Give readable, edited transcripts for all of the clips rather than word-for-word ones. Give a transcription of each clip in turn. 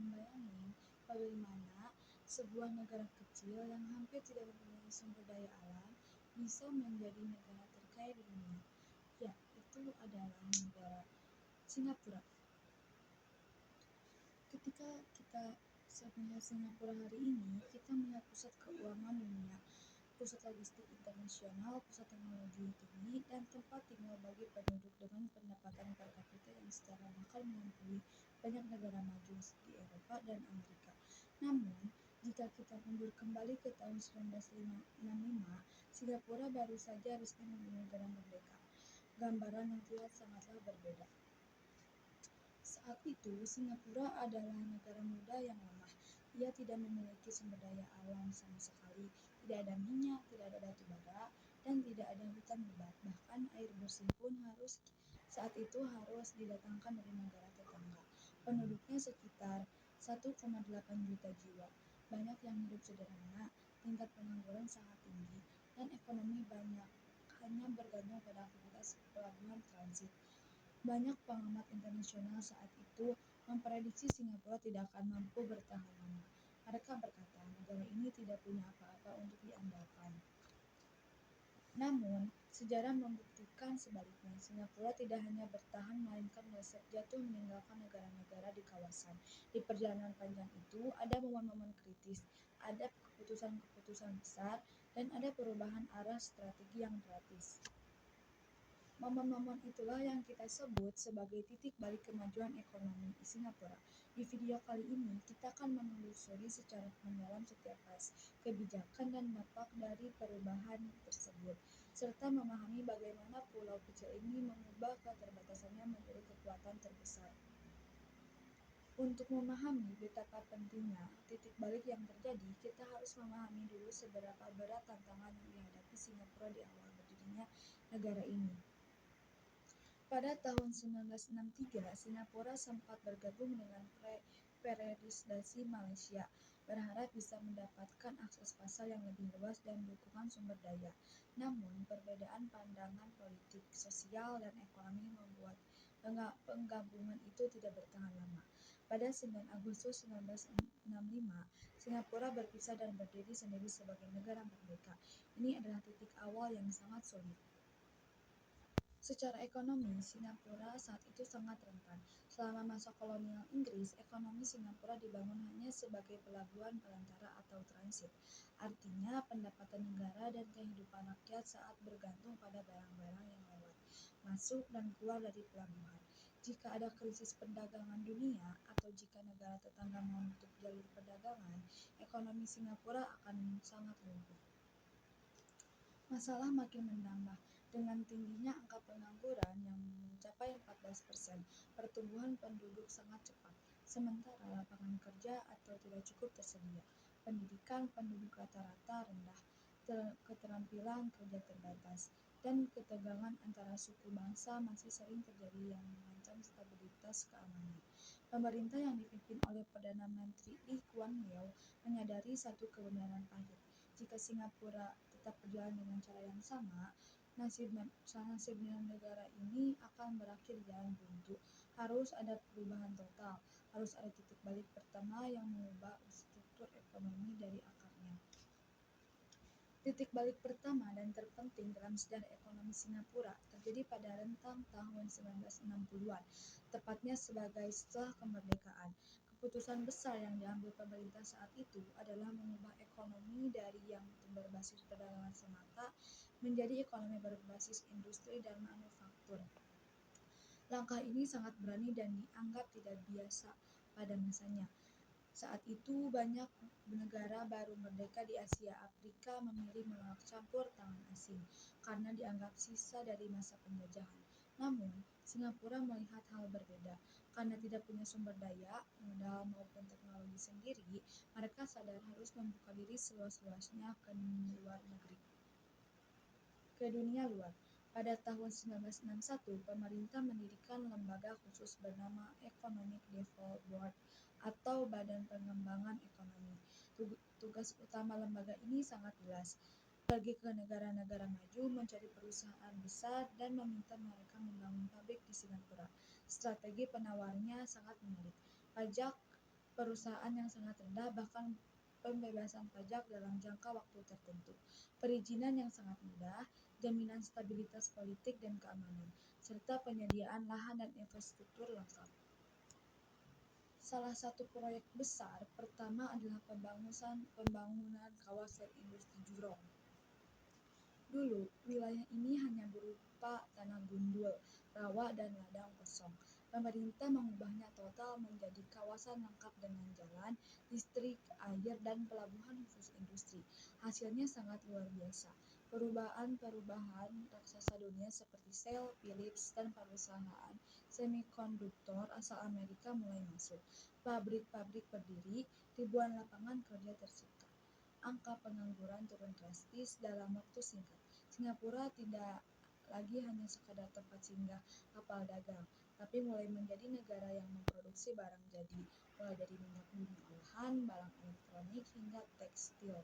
membayangin bagaimana sebuah negara kecil yang hampir tidak mempunyai sumber daya alam bisa menjadi negara terkaya di dunia. Ya, itu adalah negara Singapura. Ketika kita melihat Singapura hari ini, kita melihat pusat keuangan dunia, pusat logistik internasional, pusat teknologi tinggi, dan tempat tinggal bagi penduduk dengan pendapatan per kapita yang secara lokal melampaui banyak negara maju di Eropa dan Amerika. Namun, jika kita mundur kembali ke tahun 1965, Singapura baru saja resmi menjadi negara merdeka. Gambaran yang terlihat sangatlah berbeda. Saat itu, Singapura adalah negara muda yang lemah. Ia tidak memiliki sumber daya alam sama sekali, tidak ada minyak, tidak ada batu bara, dan tidak ada hutan lebat. Bahkan air bersih pun saat itu harus didatangkan dari negara tetangga. Penduduknya sekitar 1,8 juta jiwa. Banyak yang hidup sederhana, tingkat pengangguran sangat tinggi, dan ekonomi banyak hanya bergantung pada aktivitas pelabuhan transit. Banyak pengamat internasional saat itu memprediksi Singapura tidak akan mampu bertahan lama. Mereka berkata, negara ini tidak punya apa-apa untuk diandalkan. Namun, sejarah membuktikan sebaliknya. Singapura tidak hanya bertahan, melainkan meleset jatuh meninggalkan negara-negara di kawasan. Di perjalanan panjang itu, ada momen-momen kritis, ada keputusan-keputusan besar, dan ada perubahan arah strategi yang drastis. Momen-momen itulah yang kita sebut sebagai titik balik kemajuan ekonomi Singapura. Di video kali ini, kita akan menelusuri secara mendalam setiap fase, kebijakan dan dampak dari perubahan tersebut, serta memahami bagaimana pulau kecil ini mengubah keterbatasannya menjadi kekuatan terbesar. Untuk memahami betapa pentingnya titik balik yang terjadi, kita harus memahami dulu seberapa berat tantangan yang dihadapi Singapura di awal berdirinya negara ini. Pada tahun 1963, Singapura sempat bergabung dengan periodisasi Malaysia, berharap bisa mendapatkan akses pasar yang lebih luas dan dukungan sumber daya. Namun, perbedaan pandangan politik, sosial, dan ekonomi membuat penggabungan itu tidak bertahan lama. Pada 9 Agustus 1965, Singapura berpisah dan berdiri sendiri sebagai negara merdeka. Ini adalah titik awal yang sangat sulit. Secara ekonomi, Singapura saat itu sangat rentan. Selama masa kolonial Inggris, ekonomi Singapura dibangun hanya sebagai pelabuhan perantara atau transit. Artinya, pendapatan negara dan kehidupan rakyat saat bergantung pada barang-barang yang lewat, masuk dan keluar dari pelabuhan. Jika ada krisis perdagangan dunia atau jika negara tetangga menutup jalur perdagangan, ekonomi Singapura akan sangat lumpuh. Masalah makin menambah. Dengan tingginya angka pengangguran yang mencapai 14%, pertumbuhan penduduk sangat cepat, sementara lapangan kerja atau tidak cukup tersedia. Pendidikan penduduk rata-rata rendah, keterampilan kerja terbatas, dan ketegangan antara suku bangsa masih sering terjadi yang mengancam stabilitas keamanan. Pemerintah yang dipimpin oleh Perdana Menteri Lee Kuan Yew menyadari satu kebenaran pahit. Jika Singapura tetap berjalan dengan cara yang sama, nasibnya negara ini akan berakhir di jalan buntu. Harus ada perubahan total, harus ada titik balik pertama yang mengubah struktur ekonomi dari akarnya. Titik balik pertama dan terpenting dalam sejarah ekonomi Singapura terjadi pada rentang tahun 1960-an, tepatnya setelah kemerdekaan. Keputusan besar yang diambil pemerintah saat itu adalah mengubah ekonomi dari yang berbasis perdagangan semata menjadi ekonomi berbasis industri dan manufaktur. Langkah ini sangat berani dan dianggap tidak biasa pada masanya. Saat itu, banyak negara baru merdeka di Asia Afrika memilih menolak campur tangan asing karena dianggap sisa dari masa penjajahan. Namun, Singapura melihat hal berbeda. Karena tidak punya sumber daya, modal maupun teknologi sendiri, mereka sadar harus membuka diri seluas-luasnya ke dunia luar. Pada tahun 1961, pemerintah mendirikan lembaga khusus bernama Economic Development Board atau Badan Pengembangan Ekonomi. Tugas utama lembaga ini sangat jelas, pergi ke negara-negara maju, mencari perusahaan besar, dan meminta mereka membangun pabrik di Singapura. Strategi penawarnya sangat menarik. Pajak perusahaan yang sangat rendah, bahkan pembebasan pajak dalam jangka waktu tertentu, perizinan yang sangat mudah, jaminan stabilitas politik dan keamanan, serta penyediaan lahan dan infrastruktur lengkap. Salah satu proyek besar pertama adalah pembangunan kawasan industri Jurong. Dulu, wilayah ini hanya berupa tanah gundul, rawa, dan ladang kosong. Pemerintah mengubahnya total menjadi kawasan lengkap dengan jalan, listrik, air, dan pelabuhan khusus industri. Hasilnya sangat luar biasa. Perubahan raksasa dunia seperti Shell, Philips, dan perusahaan semikonduktor asal Amerika mulai masuk. Pabrik-pabrik berdiri, ribuan lapangan kerja tercipta. Angka pengangguran turun drastis dalam waktu singkat. Singapura tidak lagi hanya sekadar tempat singgah kapal dagang, tapi mulai menjadi negara yang memproduksi barang jadi, mulai dari minyak bumi olahan, barang elektronik, hingga tekstil.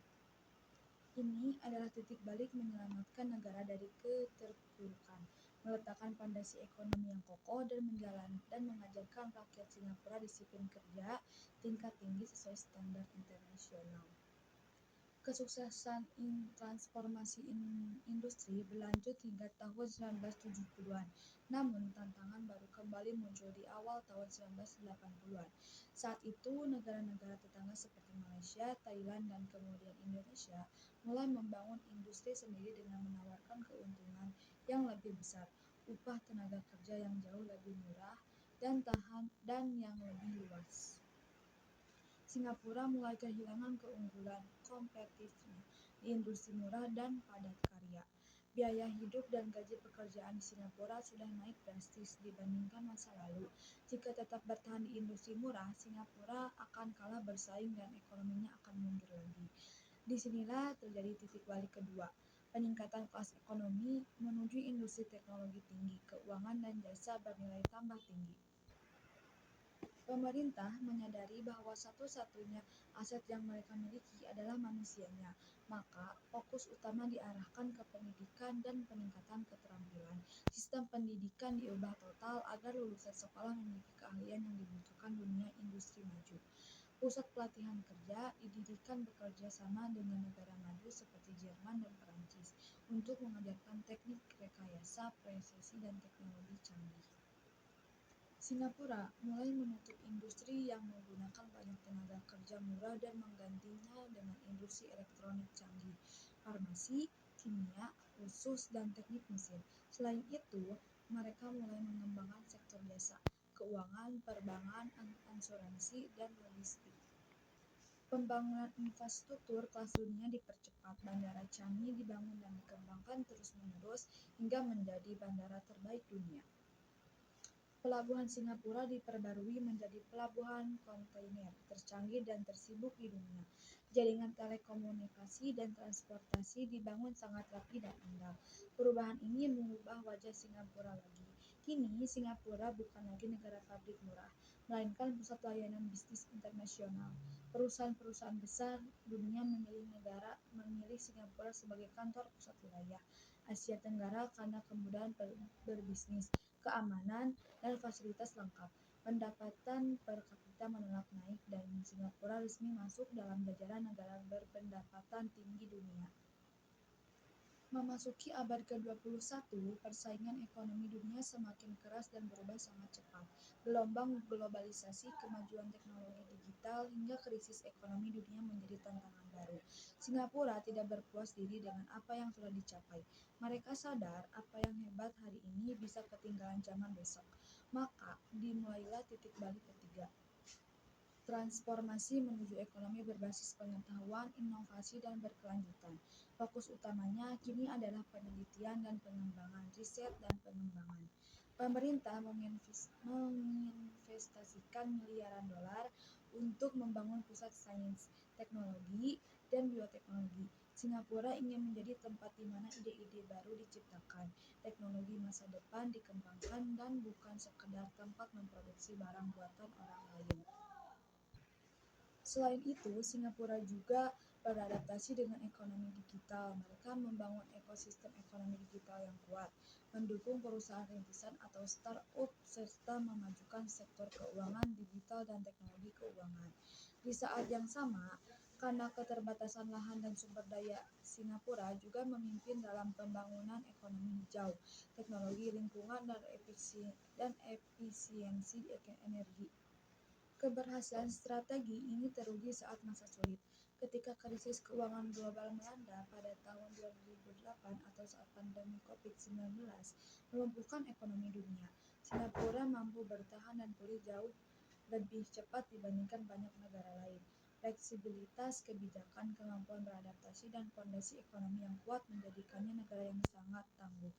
Ini adalah titik balik menyelamatkan negara dari keterpurukan, meletakkan fondasi ekonomi yang kokoh, dan mengajarkan rakyat Singapura disiplin kerja tingkat tinggi sesuai standar internasional. Kesuksesan transformasi industri berlanjut hingga tahun 1970-an, namun tantangan baru kembali muncul di awal tahun 1980-an. Saat itu, negara-negara tetangga seperti Malaysia, Thailand, dan kemudian Indonesia mulai membangun industri sendiri dengan menawarkan keuntungan yang lebih besar, upah tenaga kerja yang jauh lebih murah, dan yang lebih luas. Singapura mulai kehilangan keunggulan kompetitifnya di industri murah dan padat karya. Biaya hidup dan gaji pekerjaan di Singapura sudah naik drastis dibandingkan masa lalu. Jika tetap bertahan di industri murah, Singapura akan kalah bersaing dan ekonominya akan mundur lagi. Disinilah terjadi titik balik kedua, peningkatan kelas ekonomi menuju industri teknologi tinggi, keuangan dan jasa bernilai tambah tinggi. Pemerintah menyadari bahwa satu-satunya aset yang mereka miliki adalah manusianya, maka fokus utama diarahkan ke pendidikan dan peningkatan keterampilan. Sistem pendidikan diubah total agar lulusan sekolah memiliki keahlian yang dibutuhkan dunia industri maju. Pusat pelatihan kerja didirikan bekerja sama dengan negara maju seperti Jerman dan Perancis untuk mengajarkan teknik rekayasa, presisi, dan teknologi canggih. Singapura mulai menutup industri yang menggunakan banyak tenaga kerja murah dan menggantinya dengan industri elektronik canggih, farmasi, kimia, khusus, dan teknik mesin. Selain itu, mereka mulai mengembangkan sektor jasa, keuangan, perbankan, asuransi, dan logistik. Pembangunan infrastruktur kelas dunia dipercepat. Bandara Changi dibangun dan dikembangkan terus-menerus hingga menjadi bandara terbaik dunia. Pelabuhan Singapura diperbarui menjadi pelabuhan kontainer tercanggih dan tersibuk di dunia. Jaringan telekomunikasi dan transportasi dibangun sangat rapi dan andal. Perubahan ini mengubah wajah Singapura lagi. Kini, Singapura bukan lagi negara pabrik murah, melainkan pusat layanan bisnis internasional. Perusahaan-perusahaan besar dunia memilih Singapura sebagai kantor pusat wilayah Asia Tenggara karena kemudahan berbisnis, keamanan, dan fasilitas lengkap. Pendapatan per kapita menolak naik dan Singapura resmi masuk dalam jajaran negara berpendapatan tinggi dunia. Memasuki abad ke-21, persaingan ekonomi dunia semakin keras dan berubah sangat cepat. Gelombang globalisasi, kemajuan teknologi digital, hingga krisis ekonomi dunia menjadi tantangan baru. Singapura tidak berpuas diri dengan apa yang sudah dicapai. Mereka sadar apa yang hebat hari ini bisa ketinggalan zaman besok. Maka dimulailah titik balik ketiga. Transformasi menuju ekonomi berbasis pengetahuan, inovasi, dan berkelanjutan. Fokus utamanya kini adalah penelitian dan pengembangan, riset dan pengembangan. Pemerintah menginvestasikan miliaran dolar untuk membangun pusat sains, teknologi, dan bioteknologi. Singapura ingin menjadi tempat di mana ide-ide baru diciptakan, teknologi masa depan dikembangkan, dan bukan sekedar tempat memproduksi barang buatan orang lain. Selain itu, Singapura juga beradaptasi dengan ekonomi digital. Mereka membangun ekosistem ekonomi digital yang kuat, mendukung perusahaan rintisan atau startup, serta memajukan sektor keuangan digital dan teknologi keuangan. Di saat yang sama, karena keterbatasan lahan dan sumber daya, Singapura juga memimpin dalam pembangunan ekonomi hijau, teknologi lingkungan, dan efisiensi energi. Keberhasilan strategi ini teruji saat masa sulit, ketika krisis keuangan global melanda pada tahun 2008 atau saat pandemi COVID-19 melumpuhkan ekonomi dunia. Singapura mampu bertahan dan pulih jauh lebih cepat dibandingkan banyak negara lain. Fleksibilitas kebijakan, kemampuan beradaptasi, dan fondasi ekonomi yang kuat menjadikannya negara yang sangat tangguh.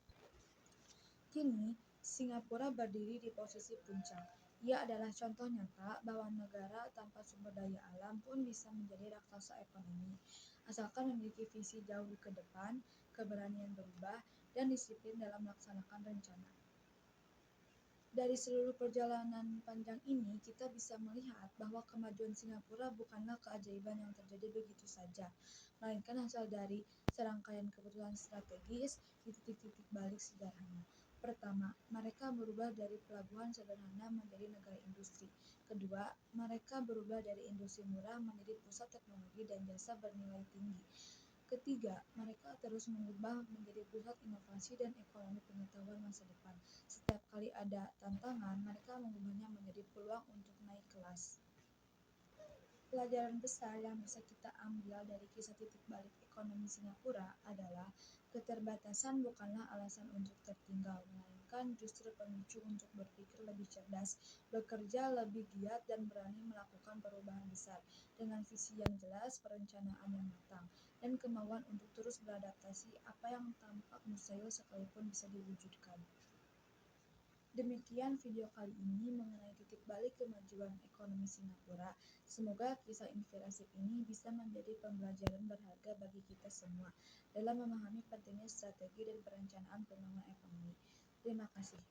Kini, Singapura berdiri di posisi puncak. Ia adalah contoh nyata bahwa negara tanpa sumber daya alam pun bisa menjadi raksasa ekonomi, asalkan memiliki visi jauh ke depan, keberanian berubah, dan disiplin dalam melaksanakan rencana. Dari seluruh perjalanan panjang ini, kita bisa melihat bahwa kemajuan Singapura bukanlah keajaiban yang terjadi begitu saja, melainkan hasil dari serangkaian keputusan strategis di titik-titik balik sejarahnya. Pertama, mereka berubah dari pelabuhan sederhana menjadi negara industri. Kedua, mereka berubah dari industri murah menjadi pusat teknologi dan jasa bernilai tinggi. Ketiga, mereka terus mengubah menjadi pusat inovasi dan ekonomi pengetahuan masa depan. Setiap kali ada tantangan, mereka mengubahnya menjadi peluang untuk naik kelas. Pelajaran besar yang bisa kita ambil dari kisah titik balik ekonomi Singapura adalah keterbatasan bukanlah alasan untuk tertinggal, melainkan justru pemicu untuk berpikir lebih cerdas, bekerja lebih giat, dan berani melakukan perubahan besar. Dengan visi yang jelas, perencanaan yang matang, dan kemauan untuk terus beradaptasi, apa yang tampak mustahil sekalipun bisa diwujudkan. Demikian video kali ini mengenai titik balik kemajuan ekonomi Singapura. Semoga kisah inspiratif ini bisa menjadi pembelajaran berharga bagi kita semua dalam memahami pentingnya strategi dan perencanaan pembangunan ekonomi. Terima kasih.